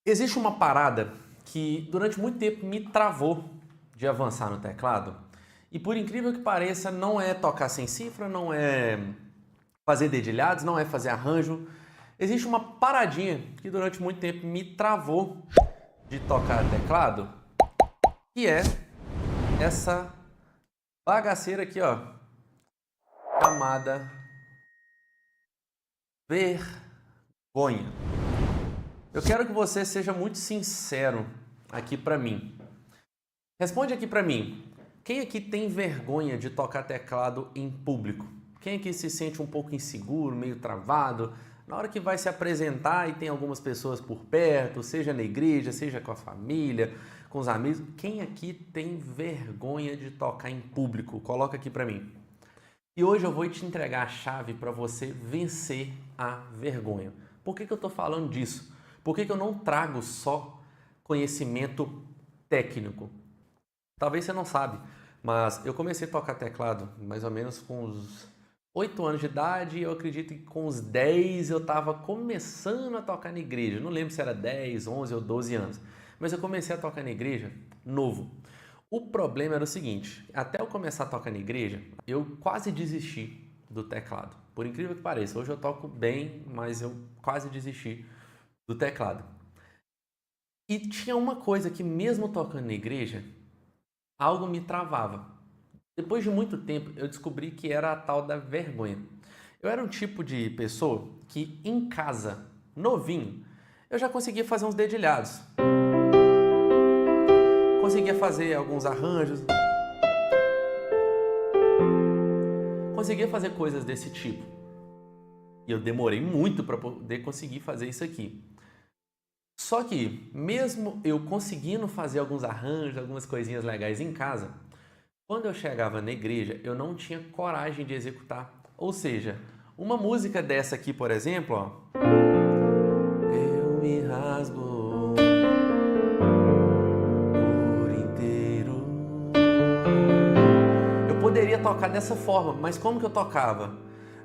Existe uma parada que durante muito tempo me travou de avançar no teclado. E por incrível que pareça, não é tocar sem cifra, não é fazer dedilhados, não é fazer arranjo. Existe uma paradinha que durante muito tempo me travou de tocar teclado, que é essa bagaceira aqui, ó, chamada vergonha. Eu quero que você seja muito sincero aqui pra mim. Responde aqui pra mim. Quem aqui tem vergonha de tocar teclado em público? Quem aqui se sente um pouco inseguro, meio travado, na hora que vai se apresentar e tem algumas pessoas por perto, seja na igreja, seja com a família, com os amigos? Quem aqui tem vergonha de tocar em público? Coloca aqui pra mim. E hoje eu vou te entregar a chave para você vencer a vergonha. Por que eu estou falando disso? Por que eu não trago só conhecimento técnico? Talvez você não sabe, mas eu comecei a tocar teclado mais ou menos com uns 8 anos de idade e eu acredito que com uns 10 eu estava começando a tocar na igreja. Não lembro se era 10, 11 ou 12 anos, mas eu comecei a tocar na igreja novo. O problema era o seguinte, até eu começar a tocar na igreja, eu quase desisti do teclado. Por incrível que pareça, hoje eu toco bem, mas eu quase desisti do teclado. E tinha uma coisa que mesmo tocando na igreja, algo me travava. Depois de muito tempo, eu descobri que era a tal da vergonha. Eu era um tipo de pessoa que em casa, novinho, eu já conseguia fazer uns dedilhados. Conseguia fazer alguns arranjos. Conseguia fazer coisas desse tipo. E eu demorei muito para poder conseguir fazer isso aqui. Só que, mesmo eu conseguindo fazer alguns arranjos, algumas coisinhas legais em casa, quando eu chegava na igreja, eu não tinha coragem de executar. Ou seja, uma música dessa aqui, por exemplo, ó. Eu me rasgo por inteiro. Eu poderia tocar dessa forma, mas como que eu tocava?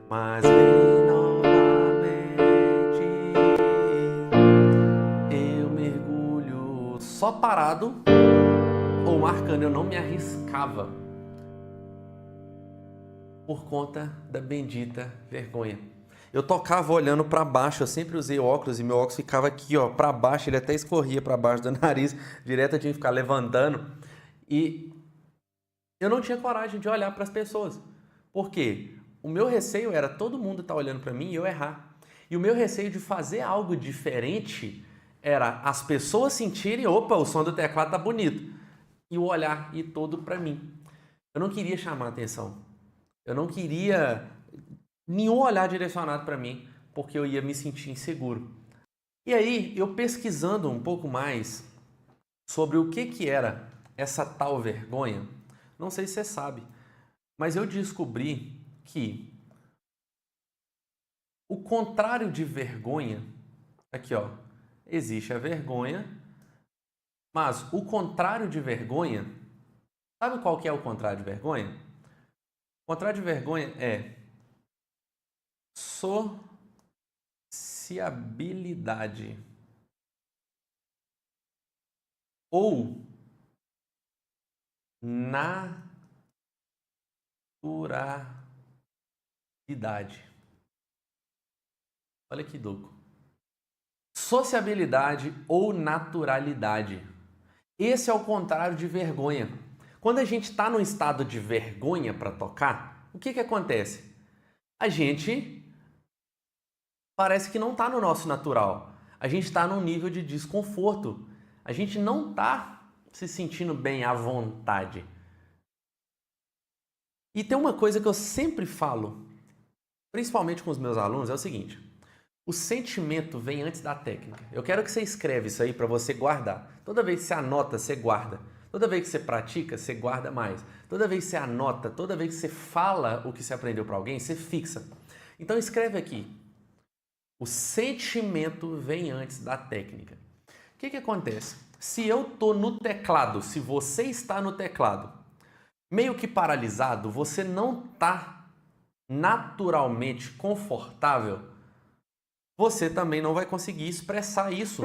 Mas vem novamente, eu mergulho só parado ou marcando, eu não me arriscava por conta da bendita vergonha. Eu tocava olhando para baixo, eu sempre usei óculos e meu óculos ficava aqui, ó, para baixo, ele até escorria para baixo do nariz, direto eu tinha que ficar levantando e eu não tinha coragem de olhar para as pessoas. Por quê? O meu receio era todo mundo estar olhando para mim e eu errar. E o meu receio de fazer algo diferente era as pessoas sentirem, opa, o som do teclado tá bonito. E o olhar ir todo para mim. Eu não queria chamar atenção. Eu não queria nenhum olhar direcionado para mim, porque eu ia me sentir inseguro. E aí, eu pesquisando um pouco mais sobre o que era essa tal vergonha, não sei se você sabe, mas eu descobri que o contrário de vergonha, aqui ó, existe a vergonha, mas o contrário de vergonha, sabe qual que é o contrário de vergonha? O contrário de vergonha é sociabilidade ou naturalidade. Olha que louco. Sociabilidade ou naturalidade. Esse é o contrário de vergonha. Quando a gente está num estado de vergonha para tocar, o que acontece? A gente parece que não está no nosso natural. A gente está num nível de desconforto. A gente não está se sentindo bem à vontade. E tem uma coisa que eu sempre falo, principalmente com os meus alunos, é o seguinte: o sentimento vem antes da técnica. Eu quero que você escreva isso aí para você guardar. Toda vez que você anota, você guarda. Toda vez que você pratica, você guarda mais. Toda vez que você anota, toda vez que você fala o que você aprendeu para alguém, você fixa. Então escreve aqui. O sentimento vem antes da técnica. O que acontece? Se eu estou no teclado, se você está no teclado, meio que paralisado, você não está naturalmente confortável, você também não vai conseguir expressar isso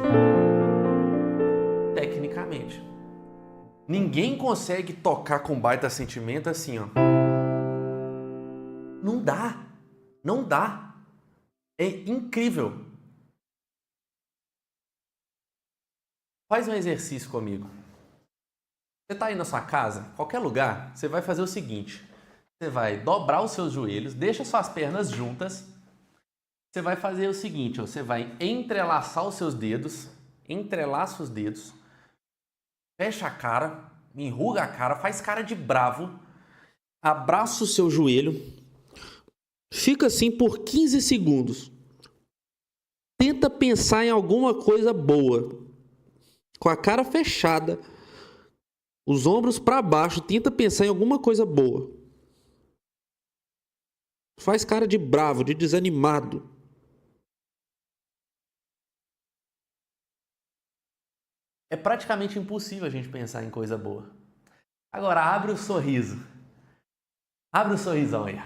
tecnicamente. Ninguém consegue tocar com baita sentimento assim, ó. Não dá. Não dá. É incrível. Faz um exercício comigo. Você está aí na sua casa, qualquer lugar, você vai fazer o seguinte. Você vai dobrar os seus joelhos, deixa suas pernas juntas. Você vai fazer o seguinte, ó, você vai entrelaçar os seus dedos, entrelaça os dedos, fecha a cara, enruga a cara, faz cara de bravo, abraça o seu joelho, fica assim por 15 segundos. Tenta pensar em alguma coisa boa, com a cara fechada, os ombros para baixo, tenta pensar em alguma coisa boa. Faz cara de bravo, de desanimado. É praticamente impossível a gente pensar em coisa boa. Agora, abre o sorriso. Abre o sorrisão aí.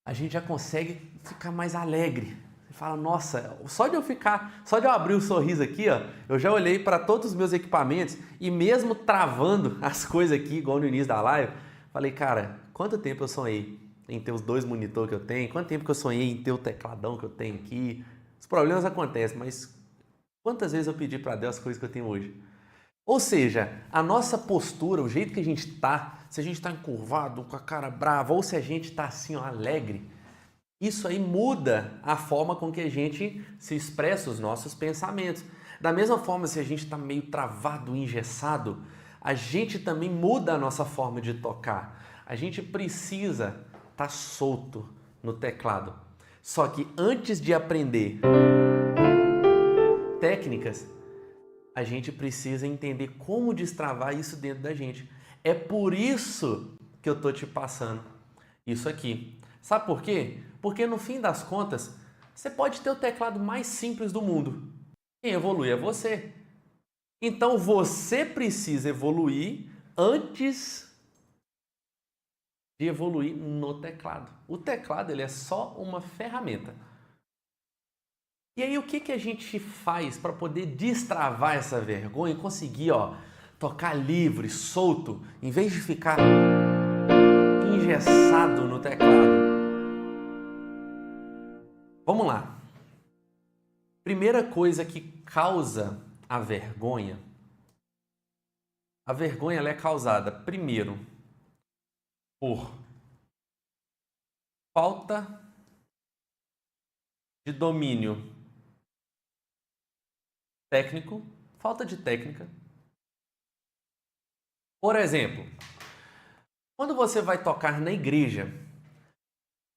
A gente já consegue ficar mais alegre. Você fala, nossa, só de eu abrir o sorriso aqui, ó, eu já olhei para todos os meus equipamentos e mesmo travando as coisas aqui, igual no início da live, falei, cara, quanto tempo eu sonhei em ter os 2 monitores que eu tenho, quanto tempo que eu sonhei em ter o tecladão que eu tenho aqui. Os problemas acontecem, mas quantas vezes eu pedi para Deus as coisas que eu tenho hoje? Ou seja, a nossa postura, o jeito que a gente está, se a gente está encurvado, com a cara brava, ou se a gente está assim, ó, alegre, isso aí muda a forma com que a gente se expressa os nossos pensamentos. Da mesma forma, se a gente está meio travado, engessado, a gente também muda a nossa forma de tocar. A gente precisa estar solto no teclado. Só que antes de aprender técnicas, a gente precisa entender como destravar isso dentro da gente. É por isso que eu tô te passando isso aqui. Sabe por quê? Porque no fim das contas, você pode ter o teclado mais simples do mundo. Quem evolui é você. Então você precisa evoluir antes de evoluir no teclado. O teclado ele é só uma ferramenta. E aí o que a gente faz para poder destravar essa vergonha e conseguir, ó, tocar livre, solto, em vez de ficar engessado no teclado? Vamos lá. Primeira coisa que causa a vergonha ela é causada primeiro por falta de domínio técnico, falta de técnica. Por exemplo, quando você vai tocar na igreja,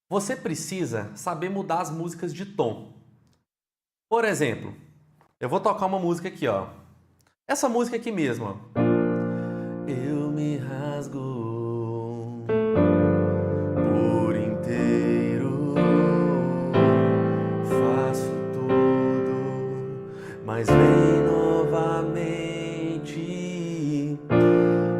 você precisa saber mudar as músicas de tom. Por exemplo, eu vou tocar uma música aqui, ó. Essa música aqui mesmo, ó. Eu me rasgo por inteiro, faço tudo, mas vem novamente.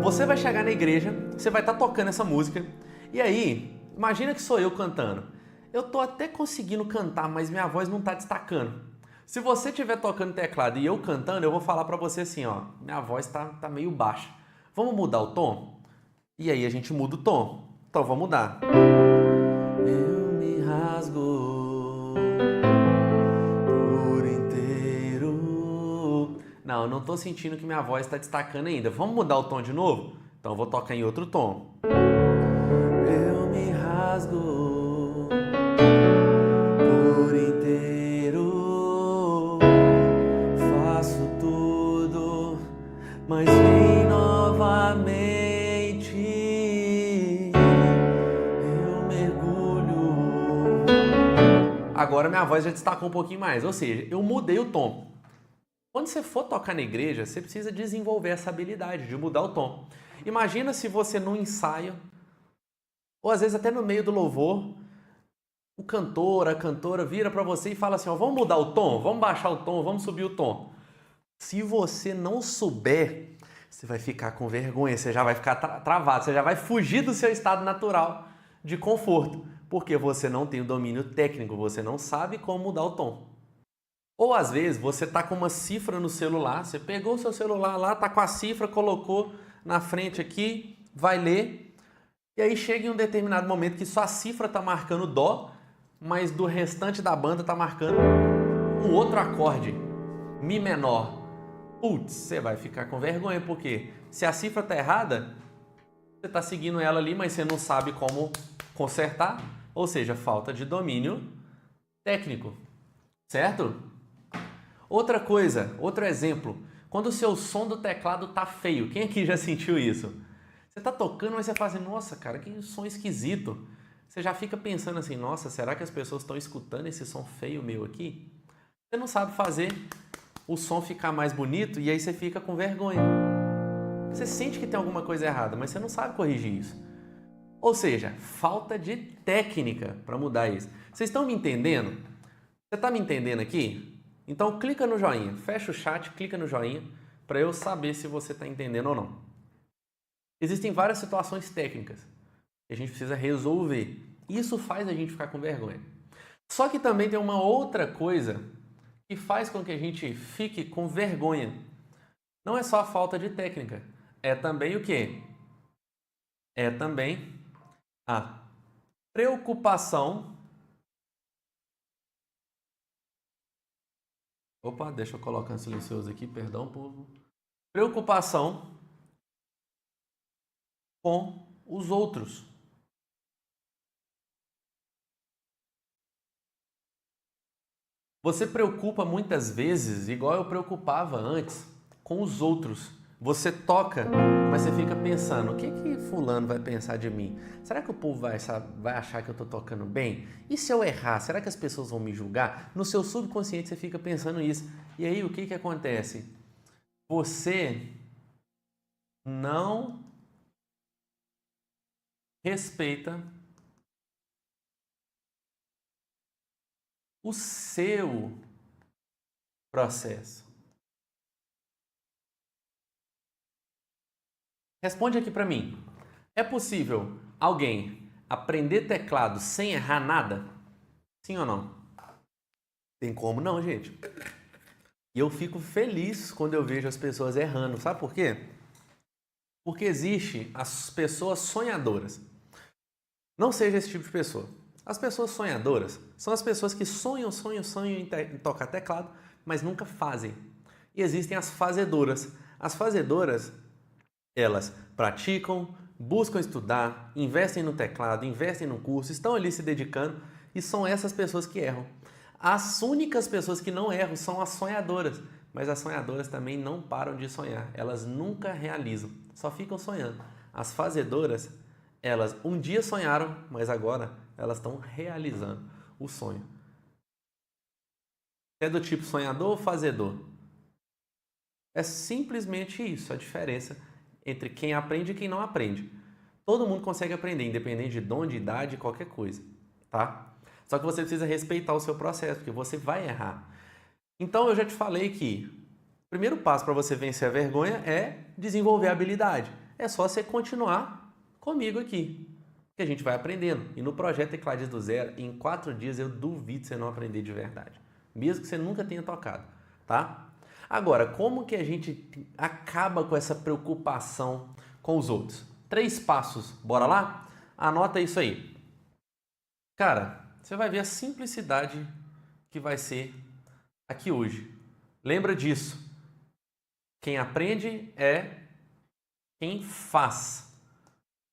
Você vai chegar na igreja, você vai estar tocando essa música, e aí, imagina que sou eu cantando. Eu tô até conseguindo cantar, mas minha voz não tá destacando. Se você estiver tocando teclado e eu cantando, eu vou falar pra você assim, ó, minha voz tá meio baixa. Vamos mudar o tom? E aí a gente muda o tom. Então vamos mudar. Eu me rasgo por inteiro. Não, eu não tô sentindo que minha voz está destacando ainda. Vamos mudar o tom de novo? Então eu vou tocar em outro tom. Eu me rasgo por inteiro, faço tudo, mas vem novamente, eu mergulho. Agora minha voz já destacou um pouquinho mais, ou seja, eu mudei o tom. Quando você for tocar na igreja, você precisa desenvolver essa habilidade de mudar o tom. Imagina se você num ensaio, ou às vezes até no meio do louvor, o cantor, a cantora vira para você e fala assim, ó, vamos mudar o tom, vamos baixar o tom, vamos subir o tom. Se você não souber, você vai ficar com vergonha, você já vai ficar travado, você já vai fugir do seu estado natural de conforto, porque você não tem o domínio técnico, você não sabe como mudar o tom. Ou às vezes você tá com uma cifra no celular, você pegou o seu celular lá, tá com a cifra, colocou na frente aqui, vai ler, e aí chega em um determinado momento que só a cifra tá marcando dó, mas do restante da banda tá marcando um outro acorde, mi menor. Putz, você vai ficar com vergonha, porque se a cifra tá errada, você tá seguindo ela ali, mas você não sabe como consertar, ou seja, falta de domínio técnico, certo? Outra coisa, outro exemplo, quando o seu som do teclado tá feio, quem aqui já sentiu isso? Você tá tocando, mas você fala assim, nossa, cara, que som esquisito. Você já fica pensando assim, nossa, será que as pessoas estão escutando esse som feio meu aqui? Você não sabe fazer o som ficar mais bonito e aí você fica com vergonha. Você sente que tem alguma coisa errada, mas você não sabe corrigir isso. Ou seja, falta de técnica para mudar isso. Vocês estão me entendendo? Você está me entendendo aqui? Então clica no joinha, fecha o chat, clica no joinha para eu saber se você está entendendo ou não. Existem várias situações técnicas que a gente precisa resolver. Isso faz a gente ficar com vergonha. Só que também tem uma outra coisa que faz com que a gente fique com vergonha. Não é só a falta de técnica, é também o quê? É também a preocupação. Opa, deixa eu colocar um silencioso aqui, perdão, povo. Preocupação com os outros. Você preocupa muitas vezes, igual eu preocupava antes, com os outros. Você toca, mas você fica pensando, o que que fulano vai pensar de mim? Será que o povo vai achar que eu estou tocando bem? E se eu errar, será que as pessoas vão me julgar? No seu subconsciente você fica pensando isso. E aí o que que acontece? Você não respeita o seu processo. Responde aqui para mim. É possível alguém aprender teclado sem errar nada? Sim ou não? Tem como não, gente. E eu fico feliz quando eu vejo as pessoas errando. Sabe por quê? Porque existe as pessoas sonhadoras. Não seja esse tipo de pessoa. As pessoas sonhadoras são as pessoas que sonham em tocar teclado, mas nunca fazem. E existem as fazedoras. As fazedoras, elas praticam, buscam estudar, investem no teclado, investem no curso, estão ali se dedicando e são essas pessoas que erram. As únicas pessoas que não erram são as sonhadoras, mas as sonhadoras também não param de sonhar, elas nunca realizam, só ficam sonhando. As fazedoras, elas um dia sonharam, mas agora elas estão realizando o sonho. É do tipo sonhador ou fazedor? É simplesmente isso, a diferença entre quem aprende e quem não aprende. Todo mundo consegue aprender, independente de dom, de idade, qualquer coisa, tá? Só que você precisa respeitar o seu processo, porque você vai errar. Então eu já te falei que o primeiro passo para você vencer a vergonha é desenvolver a habilidade. É só você continuar comigo aqui, que a gente vai aprendendo. E no projeto Tecladista do Zero, em 4 dias eu duvido você não aprender de verdade, mesmo que você nunca tenha tocado, tá? Agora, como que a gente acaba com essa preocupação com os outros? 3 passos, bora lá? Anota isso aí. Cara, você vai ver a simplicidade que vai ser aqui hoje. Lembra disso. Quem aprende é quem faz,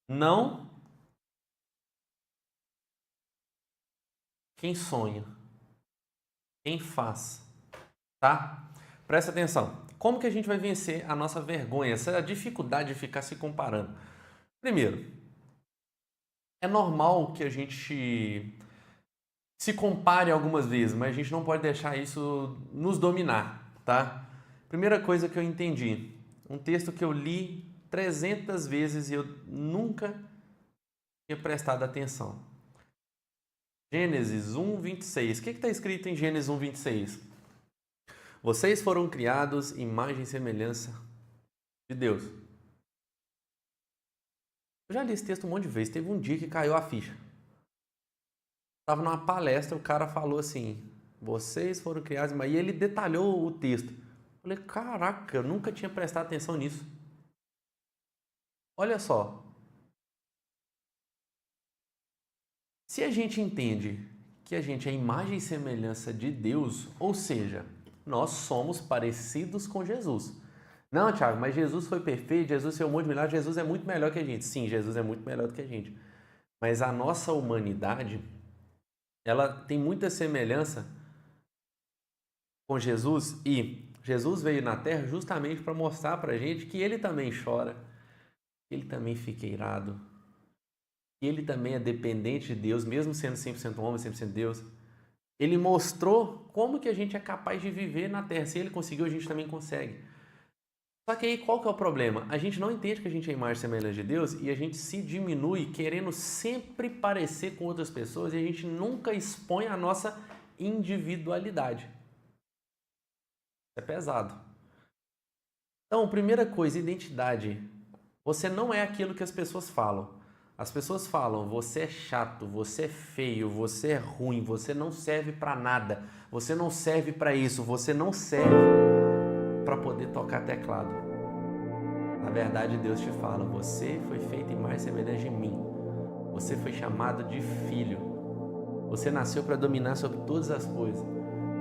não quem sonha. Quem faz, tá? Presta atenção. Como que a gente vai vencer a nossa vergonha, essa dificuldade de ficar se comparando? Primeiro, é normal que a gente se compare algumas vezes, mas a gente não pode deixar isso nos dominar, tá? Primeira coisa que eu entendi, um texto que eu li 300 vezes e eu nunca tinha prestado atenção. Gênesis 1, 26. O que está escrito em Gênesis 1, 26? Vocês foram criados imagem e semelhança de Deus. Eu já li esse texto um monte de vezes. Teve um dia que caiu a ficha. Estava numa palestra, o cara falou assim, Vocês foram criados, mas ele detalhou o texto. Eu falei, caraca, eu nunca tinha prestado atenção nisso. Olha só. Se a gente entende que a gente é a imagem e semelhança de Deus, ou seja, nós somos parecidos com Jesus. Não, Thiago, mas Jesus foi perfeito, Jesus fez um monte de milagres, Jesus é muito melhor que a gente. Sim, Jesus é muito melhor do que a gente. Mas a nossa humanidade, ela tem muita semelhança com Jesus e Jesus veio na Terra justamente para mostrar para a gente que ele também chora, que ele também fica irado, que ele também é dependente de Deus, mesmo sendo 100% homem, 100% Deus. Ele mostrou como que a gente é capaz de viver na Terra. Se ele conseguiu, a gente também consegue. Só que aí qual que é o problema? A gente não entende que a gente é a imagem e semelhança de Deus e a gente se diminui querendo sempre parecer com outras pessoas e a gente nunca expõe a nossa individualidade. É pesado. Então, primeira coisa, identidade. Você não é aquilo que as pessoas falam. As pessoas falam, você é chato, você é feio, você é ruim, você não serve para nada, você não serve para isso, você não serve para poder tocar teclado. Na verdade, Deus te fala, você foi feito em imagem e semelhança de mim. Você foi chamado de filho. Você nasceu para dominar sobre todas as coisas.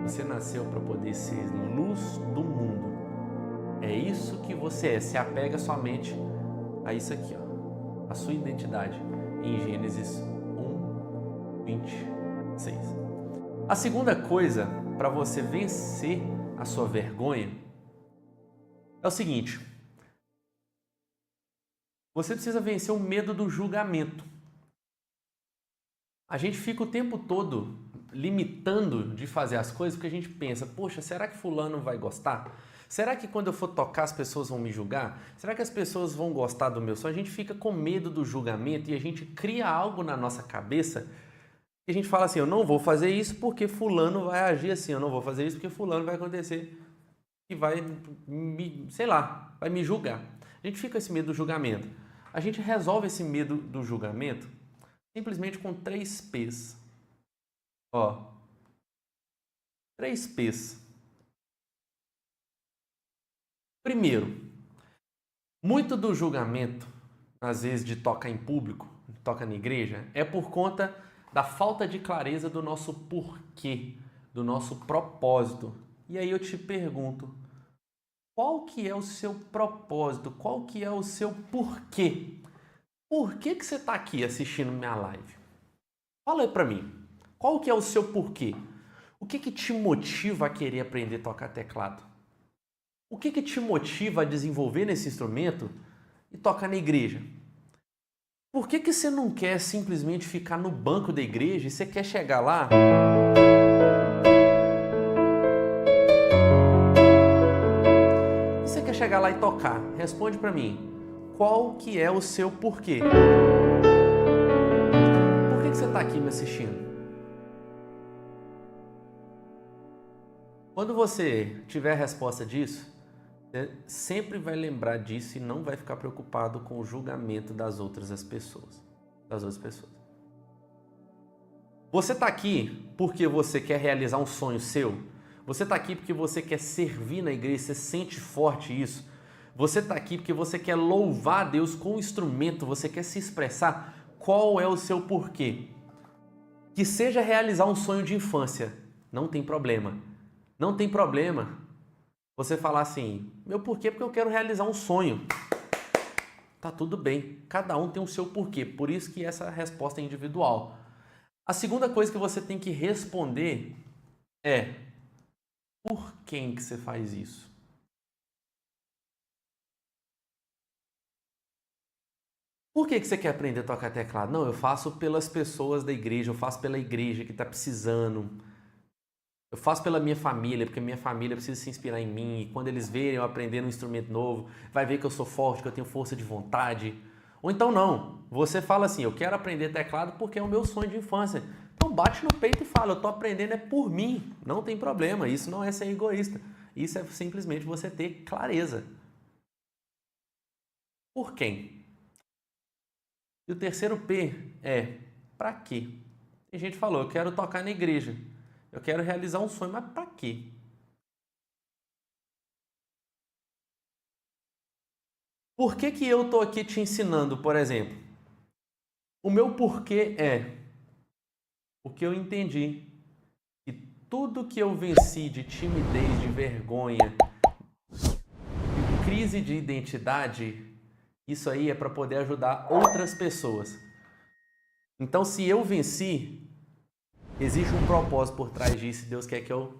Você nasceu para poder ser luz do mundo. É isso que você é. Se apega somente a isso aqui, ó. A sua identidade em Gênesis 1, 26. A segunda coisa para você vencer a sua vergonha é o seguinte: você precisa vencer o medo do julgamento. A gente fica o tempo todo limitando de fazer as coisas porque a gente pensa, poxa, será que fulano vai gostar? Será que quando eu for tocar as pessoas vão me julgar? Será que as pessoas vão gostar do meu som? A gente fica com medo do julgamento e a gente cria algo na nossa cabeça e a gente fala assim, eu não vou fazer isso porque fulano vai agir assim, eu não vou fazer isso porque fulano vai acontecer e vai me, sei lá, vai me julgar. A gente fica com esse medo do julgamento. A gente resolve esse medo do julgamento simplesmente com 3 P's. Ó, 3 P's. Primeiro, muito do julgamento, às vezes de tocar em público, toca na igreja, é por conta da falta de clareza do nosso porquê, do nosso propósito. E aí eu te pergunto, qual que é o seu propósito? Qual que é o seu porquê? Por que você está aqui assistindo minha live? Fala aí pra mim, qual que é o seu porquê? O que te motiva a querer aprender a tocar teclado? O que te motiva a desenvolver nesse instrumento e tocar na igreja? Por que você não quer simplesmente ficar no banco da igreja e você quer chegar lá e tocar? Responde pra mim. Qual que é o seu porquê? Por que você está aqui me assistindo? Quando você tiver a resposta disso, você sempre vai lembrar disso e não vai ficar preocupado com o julgamento das outras pessoas. Você está aqui porque você quer realizar um sonho seu? Você está aqui porque você quer servir na igreja, você sente forte isso? Você está aqui porque você quer louvar a Deus com um instrumento, você quer se expressar? Qual é o seu porquê? Que seja realizar um sonho de infância, não tem problema. Não tem problema você falar assim, meu porquê é porque eu quero realizar um sonho. Tá tudo bem, cada um tem o seu porquê, por isso que essa resposta é individual. A segunda coisa que você tem que responder é, por quem que você faz isso? Por que você quer aprender a tocar teclado? Não, eu faço pelas pessoas da igreja, eu faço pela igreja que está precisando. Eu faço pela minha família, porque minha família precisa se inspirar em mim. E quando eles verem eu aprendendo um instrumento novo, vai ver que eu sou forte, que eu tenho força de vontade. Ou então não, você fala assim, eu quero aprender teclado porque é o meu sonho de infância. Então bate no peito e fala, eu estou aprendendo é por mim. Não tem problema, isso não é ser egoísta. Isso é simplesmente você ter clareza. Por quem? E o terceiro P é, para quê? Tem gente que falou, eu quero tocar na igreja. Eu quero realizar um sonho, mas para quê? Por que que eu estou aqui te ensinando, por exemplo? O meu porquê é porque eu entendi que tudo que eu venci de timidez, de vergonha, de crise de identidade, isso aí é para poder ajudar outras pessoas. Então, se eu venci, existe um propósito por trás disso e Deus quer que eu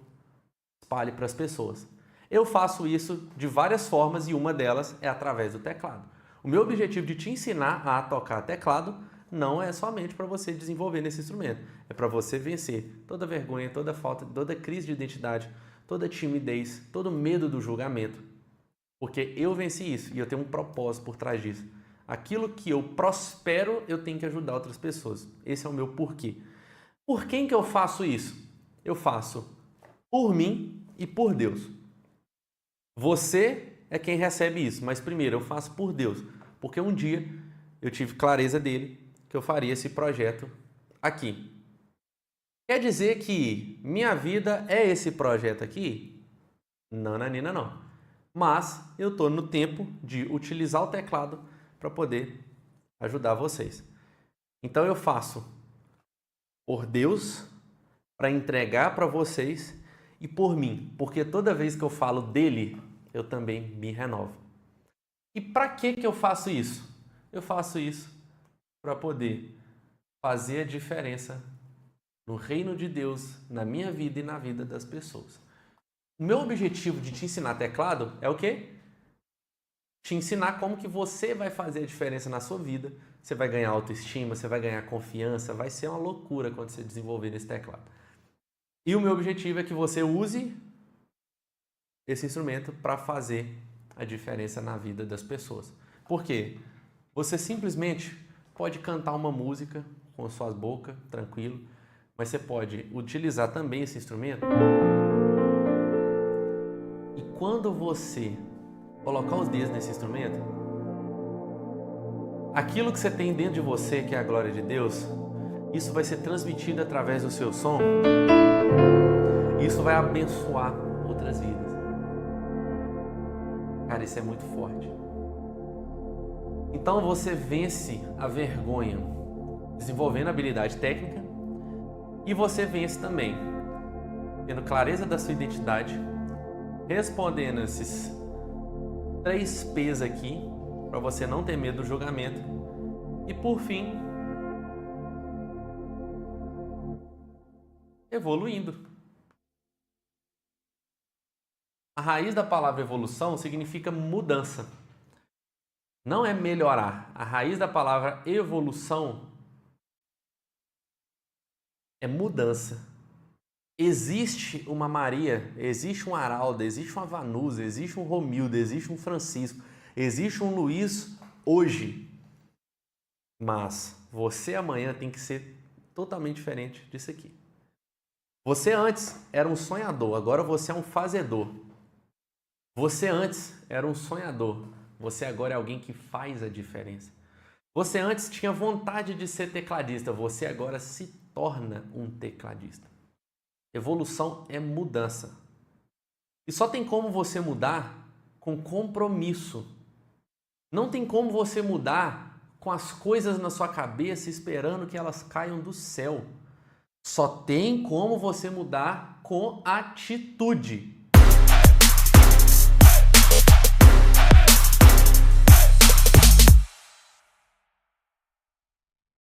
espalhe para as pessoas. Eu faço isso de várias formas e uma delas é através do teclado. O meu objetivo de te ensinar a tocar teclado não é somente para você desenvolver nesse instrumento, é para você vencer toda vergonha, toda falta, toda crise de identidade, toda timidez, todo medo do julgamento. Porque eu venci isso e eu tenho um propósito por trás disso. Aquilo que eu prospero, eu tenho que ajudar outras pessoas. Esse é o meu porquê. Por quem que eu faço isso? Eu faço por mim e por Deus. Você é quem recebe isso, mas primeiro eu faço por Deus, porque um dia eu tive clareza dele que eu faria esse projeto aqui. Quer dizer que minha vida é esse projeto aqui? Não, Nanina, não. Mas eu estou no tempo de utilizar o teclado para poder ajudar vocês. Então eu faço por Deus, para entregar para vocês e por mim, porque toda vez que eu falo dele, eu também me renovo. E para que eu faço isso? Eu faço isso para poder fazer a diferença no reino de Deus, na minha vida e na vida das pessoas. O meu objetivo de te ensinar teclado é o quê? Te ensinar como que você vai fazer a diferença na sua vida. Você vai ganhar autoestima, você vai ganhar confiança, vai ser uma loucura quando você desenvolver nesse teclado. E o meu objetivo é que você use esse instrumento para fazer a diferença na vida das pessoas. Por quê? Você simplesmente pode cantar uma música com as suas bocas, tranquilo, mas você pode utilizar também esse instrumento. E quando você colocar os dedos nesse instrumento, aquilo que você tem dentro de você, que é a glória de Deus, isso vai ser transmitido através do seu som. E isso vai abençoar outras vidas. Cara, isso é muito forte. Então você vence a vergonha desenvolvendo habilidade técnica e você vence também tendo clareza da sua identidade, respondendo esses 3 P's aqui, para você não ter medo do julgamento. E por fim, evoluindo. A raiz da palavra evolução significa mudança. Não é melhorar. A raiz da palavra evolução é mudança. Existe uma Maria, existe um Aralda, existe uma Vanusa, existe um Romildo, existe um Francisco, existe um Luiz hoje. Mas você amanhã tem que ser totalmente diferente disso aqui. Você antes era um sonhador, agora você é um fazedor. Você antes era um sonhador, você agora é alguém que faz a diferença. Você antes tinha vontade de ser tecladista, você agora se torna um tecladista. Evolução é mudança. E só tem como você mudar com compromisso. Não tem como você mudar com as coisas na sua cabeça esperando que elas caiam do céu. Só tem como você mudar com atitude.